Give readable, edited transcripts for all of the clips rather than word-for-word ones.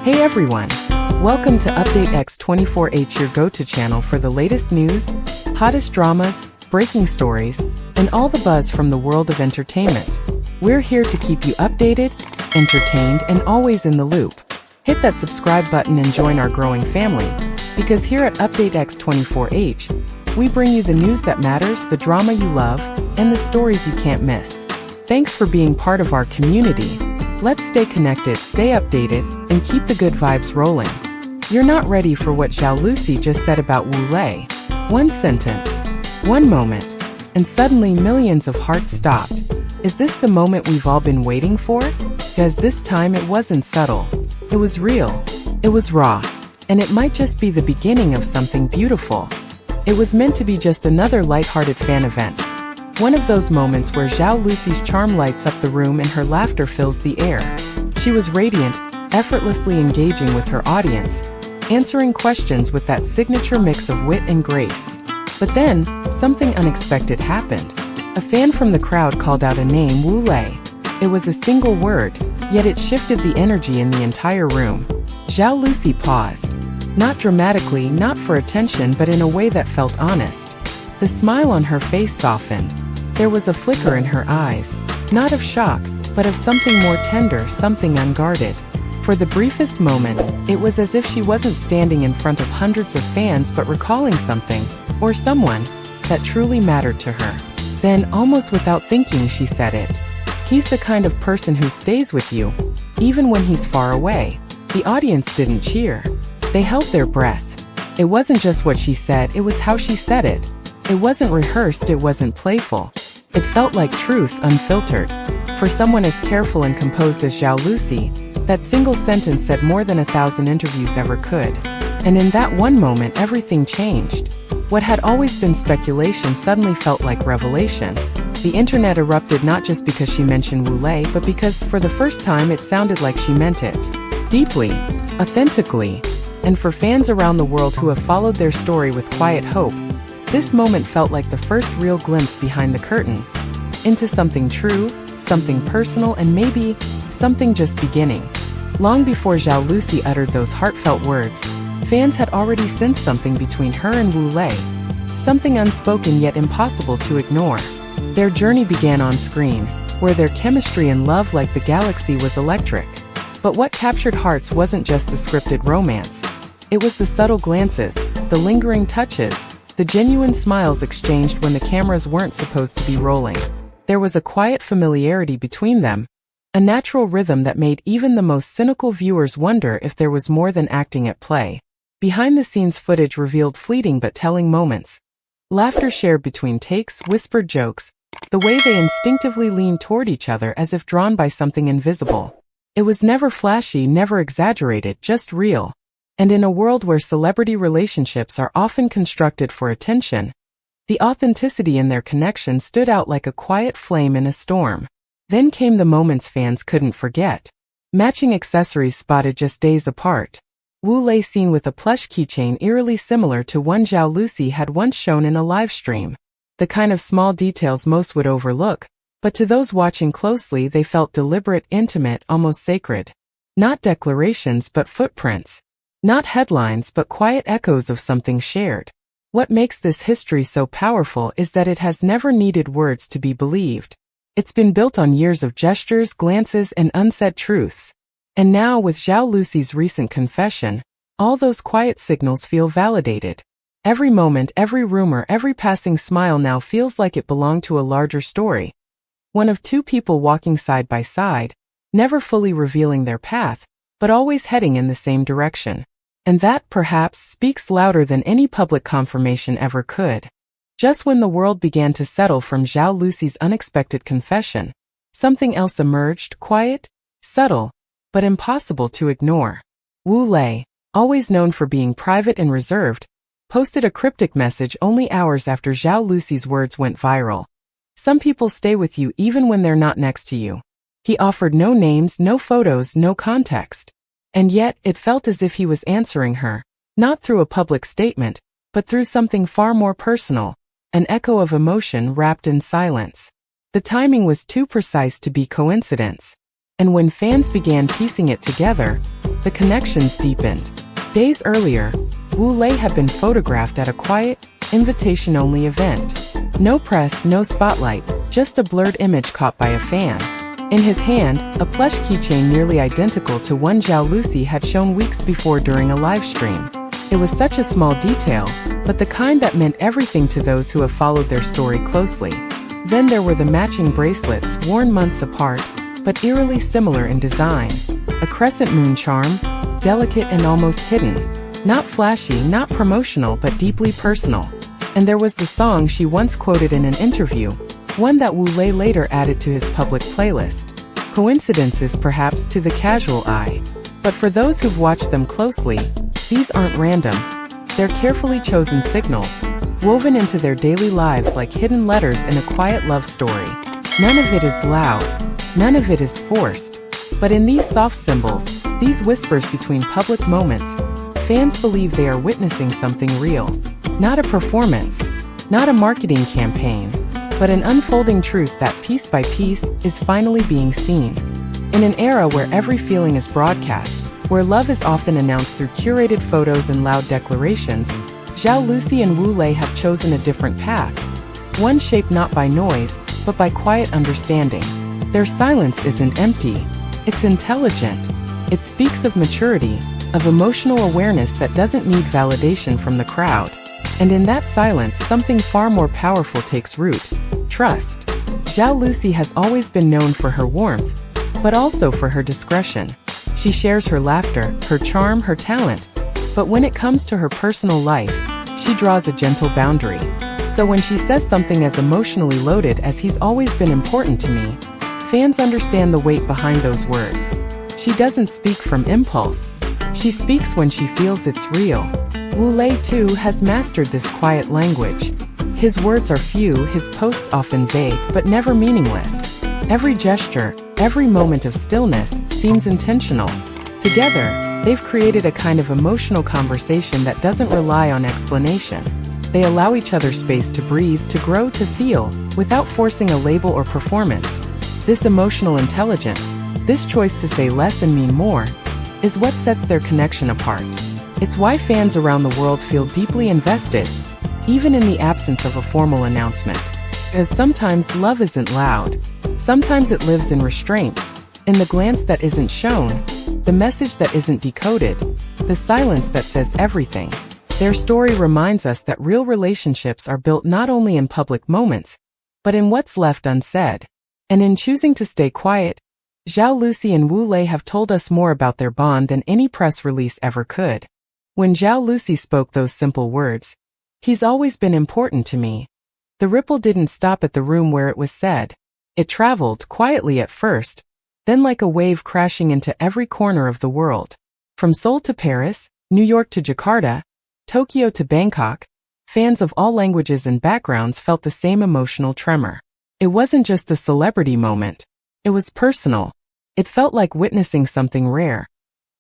Hey everyone! Welcome to Update X24H, your go-to channel for the latest news, hottest dramas, breaking stories, and all the buzz from the world of entertainment. We're here to keep you updated, entertained, and always in the loop. Hit that subscribe button and join our growing family, because here at Update X24H, we bring you the news that matters, the drama you love, and the stories you can't miss. Thanks for being part of our community. Let's stay connected, stay updated, and keep the good vibes rolling. You're not ready for what Zhao Lusi just said about Wu Lei. One sentence, one moment, and suddenly millions of hearts stopped. Is this the moment we've all been waiting for? Because this time it wasn't subtle. It was real. It was raw. And it might just be the beginning of something beautiful. It was meant to be just another lighthearted fan event. One of those moments where Zhao Lusi's charm lights up the room and her laughter fills the air. She was radiant, effortlessly engaging with her audience, answering questions with that signature mix of wit and grace. But then, something unexpected happened. A fan from the crowd called out a name, Wu Lei. It was a single word, yet it shifted the energy in the entire room. Zhao Lusi paused. Not dramatically, not for attention, but in a way that felt honest. The smile on her face softened. There was a flicker in her eyes, not of shock, but of something more tender, something unguarded. For the briefest moment, it was as if she wasn't standing in front of hundreds of fans but recalling something, or someone, that truly mattered to her. Then, almost without thinking, she said it. He's the kind of person who stays with you, even when he's far away. The audience didn't cheer. They held their breath. It wasn't just what she said, it was how she said it. It wasn't rehearsed, it wasn't playful. It felt like truth, unfiltered. For someone as careful and composed as Zhao Lusi, that single sentence said more than 1,000 interviews ever could. And in that one moment, everything changed. What had always been speculation suddenly felt like revelation. The internet erupted not just because she mentioned Wu Lei, but because, for the first time, it sounded like she meant it. Deeply, authentically. And for fans around the world who have followed their story with quiet hope, this moment felt like the first real glimpse behind the curtain, into something true, something personal, and maybe something just beginning. Long before Zhao Lusi uttered those heartfelt words, fans had already sensed something between her and Wu Lei, something unspoken yet impossible to ignore. Their journey began on screen, where their chemistry and love like the galaxy was electric. But what captured hearts wasn't just the scripted romance. It was the subtle glances, the lingering touches, the genuine smiles exchanged when the cameras weren't supposed to be rolling. There was a quiet familiarity between them, a natural rhythm that made even the most cynical viewers wonder if there was more than acting at play. Behind-the-scenes footage revealed fleeting but telling moments. Laughter shared between takes, whispered jokes, the way they instinctively leaned toward each other as if drawn by something invisible. It was never flashy, never exaggerated, just real. And in a world where celebrity relationships are often constructed for attention, the authenticity in their connection stood out like a quiet flame in a storm. Then came the moments fans couldn't forget. Matching accessories spotted just days apart. Wu Lei seen with a plush keychain eerily similar to one Zhao Lusi had once shown in a live stream. The kind of small details most would overlook, but to those watching closely they felt deliberate, intimate, almost sacred. Not declarations but footprints. Not headlines but quiet echoes of something shared. What makes this history so powerful is that it has never needed words to be believed. It's been built on years of gestures, glances, and unsaid truths. And now, with Zhao Lusi's recent confession, all those quiet signals feel validated. Every moment, every rumor, every passing smile now feels like it belonged to a larger story. One of two people walking side by side, never fully revealing their path, but always heading in the same direction. And that, perhaps, speaks louder than any public confirmation ever could. Just when the world began to settle from Zhao Lusi's unexpected confession, something else emerged, quiet, subtle, but impossible to ignore. Wu Lei, always known for being private and reserved, posted a cryptic message only hours after Zhao Lusi's words went viral. Some people stay with you even when they're not next to you. He offered no names, no photos, no context. And yet, it felt as if he was answering her, not through a public statement, but through something far more personal, an echo of emotion wrapped in silence. The timing was too precise to be coincidence. And when fans began piecing it together, the connections deepened. Days earlier, Wu Lei had been photographed at a quiet, invitation-only event. No press, no spotlight, just a blurred image caught by a fan. In his hand, a plush keychain nearly identical to one Zhao Lusi had shown weeks before during a live stream. It was such a small detail, but the kind that meant everything to those who have followed their story closely. Then there were the matching bracelets worn months apart, but eerily similar in design. A crescent moon charm, delicate and almost hidden. Not flashy, not promotional, but deeply personal. And there was the song she once quoted in an interview, one that Wu Lei later added to his public playlist. Coincidences perhaps to the casual eye. But for those who've watched them closely, these aren't random. They're carefully chosen signals, woven into their daily lives like hidden letters in a quiet love story. None of it is loud. None of it is forced. But in these soft symbols, these whispers between public moments, fans believe they are witnessing something real. Not a performance, not a marketing campaign, but an unfolding truth that piece by piece is finally being seen. In an era where every feeling is broadcast, where love is often announced through curated photos and loud declarations, Zhao Lusi and Wu Lei have chosen a different path. One shaped not by noise, but by quiet understanding. Their silence isn't empty, it's intelligent. It speaks of maturity, of emotional awareness that doesn't need validation from the crowd. And in that silence, something far more powerful takes root: trust. Zhao Lusi has always been known for her warmth, but also for her discretion. She shares her laughter, her charm, her talent. But when it comes to her personal life, she draws a gentle boundary. So when she says something as emotionally loaded as "he's always been important to me," fans understand the weight behind those words. She doesn't speak from impulse. She speaks when she feels it's real. Wu Lei, too, has mastered this quiet language. His words are few, his posts often vague, but never meaningless. Every gesture, every moment of stillness, seems intentional. Together, they've created a kind of emotional conversation that doesn't rely on explanation. They allow each other space to breathe, to grow, to feel, without forcing a label or performance. This emotional intelligence, this choice to say less and mean more, is what sets their connection apart. It's why fans around the world feel deeply invested, even in the absence of a formal announcement. Because sometimes love isn't loud. Sometimes it lives in restraint, in the glance that isn't shown, the message that isn't decoded, the silence that says everything. Their story reminds us that real relationships are built not only in public moments, but in what's left unsaid. And in choosing to stay quiet, Zhao Lusi and Wu Lei have told us more about their bond than any press release ever could. When Zhao Lusi spoke those simple words, "He's always been important to me," the ripple didn't stop at the room where it was said. It traveled, quietly at first, then like a wave crashing into every corner of the world. From Seoul to Paris, New York to Jakarta, Tokyo to Bangkok, fans of all languages and backgrounds felt the same emotional tremor. It wasn't just a celebrity moment. It was personal. It felt like witnessing something rare.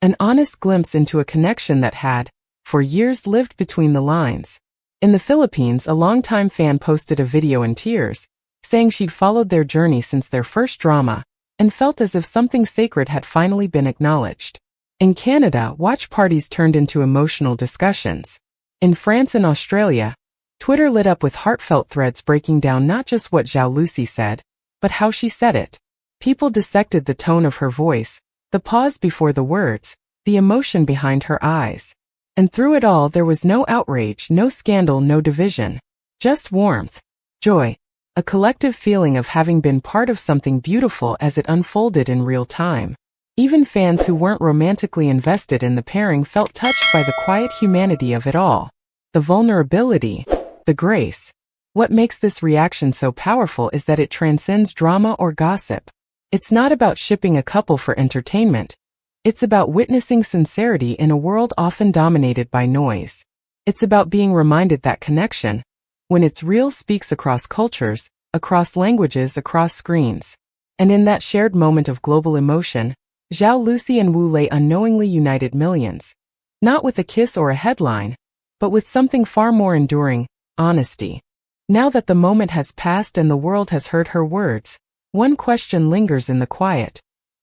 An honest glimpse into a connection that had, for years, lived between the lines. In the Philippines, a longtime fan posted a video in tears, saying she'd followed their journey since their first drama, and felt as if something sacred had finally been acknowledged. In Canada, watch parties turned into emotional discussions. In France and Australia, Twitter lit up with heartfelt threads breaking down not just what Zhao Lusi said, but how she said it. People dissected the tone of her voice, the pause before the words, the emotion behind her eyes. And through it all there was no outrage, no scandal, no division. Just warmth, joy, a collective feeling of having been part of something beautiful as it unfolded in real time. Even fans who weren't romantically invested in the pairing felt touched by the quiet humanity of it all. The vulnerability, the grace. What makes this reaction so powerful is that it transcends drama or gossip. It's not about shipping a couple for entertainment. It's about witnessing sincerity in a world often dominated by noise. It's about being reminded that connection, when it's real, speaks across cultures, across languages, across screens. And in that shared moment of global emotion, Zhao Lusi and Wu Lei unknowingly united millions. Not with a kiss or a headline, but with something far more enduring: honesty. Now that the moment has passed and the world has heard her words, one question lingers in the quiet.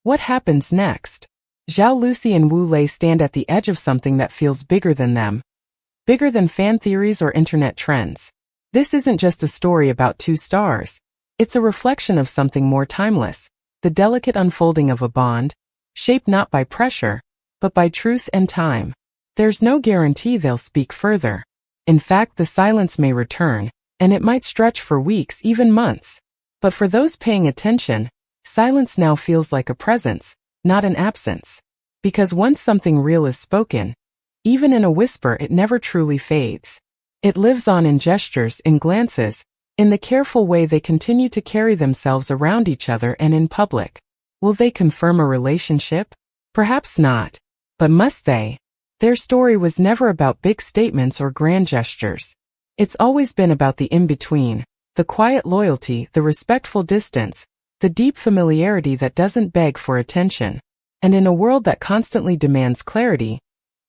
What happens next? Zhao Lusi and Wu Lei stand at the edge of something that feels bigger than them. Bigger than fan theories or internet trends. This isn't just a story about two stars. It's a reflection of something more timeless. The delicate unfolding of a bond, shaped not by pressure, but by truth and time. There's no guarantee they'll speak further. In fact, the silence may return, and it might stretch for weeks, even months. But for those paying attention, silence now feels like a presence, not an absence. Because once something real is spoken, even in a whisper, it never truly fades. It lives on in gestures, in glances, in the careful way they continue to carry themselves around each other and in public. Will they confirm a relationship? Perhaps not. But must they? Their story was never about big statements or grand gestures. It's always been about the in-between, the quiet loyalty, the respectful distance, the deep familiarity that doesn't beg for attention. And in a world that constantly demands clarity,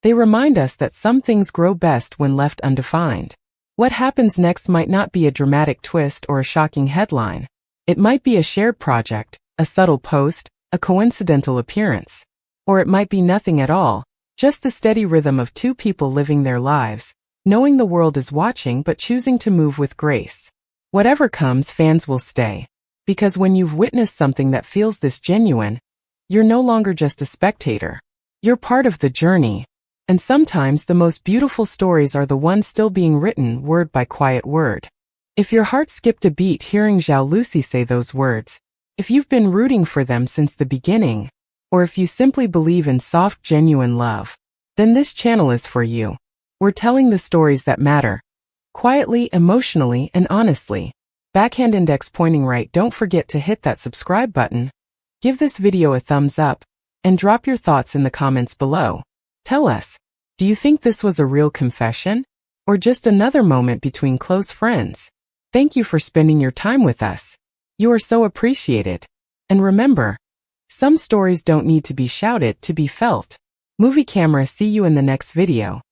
they remind us that some things grow best when left undefined. What happens next might not be a dramatic twist or a shocking headline. It might be a shared project, a subtle post, a coincidental appearance. Or it might be nothing at all, just the steady rhythm of two people living their lives, knowing the world is watching but choosing to move with grace. Whatever comes, fans will stay. Because when you've witnessed something that feels this genuine, you're no longer just a spectator. You're part of the journey. And sometimes the most beautiful stories are the ones still being written word by quiet word. If your heart skipped a beat hearing Zhao Lusi say those words, if you've been rooting for them since the beginning, or if you simply believe in soft, genuine love, then this channel is for you. We're telling the stories that matter. Quietly, emotionally, and honestly. Backhand index pointing right. Don't forget to hit that subscribe button. Give this video a thumbs up, and drop your thoughts in the comments below. Tell us, do you think this was a real confession? Or just another moment between close friends? Thank you for spending your time with us. You are so appreciated. And remember, some stories don't need to be shouted to be felt. Movie camera, see you in the next video.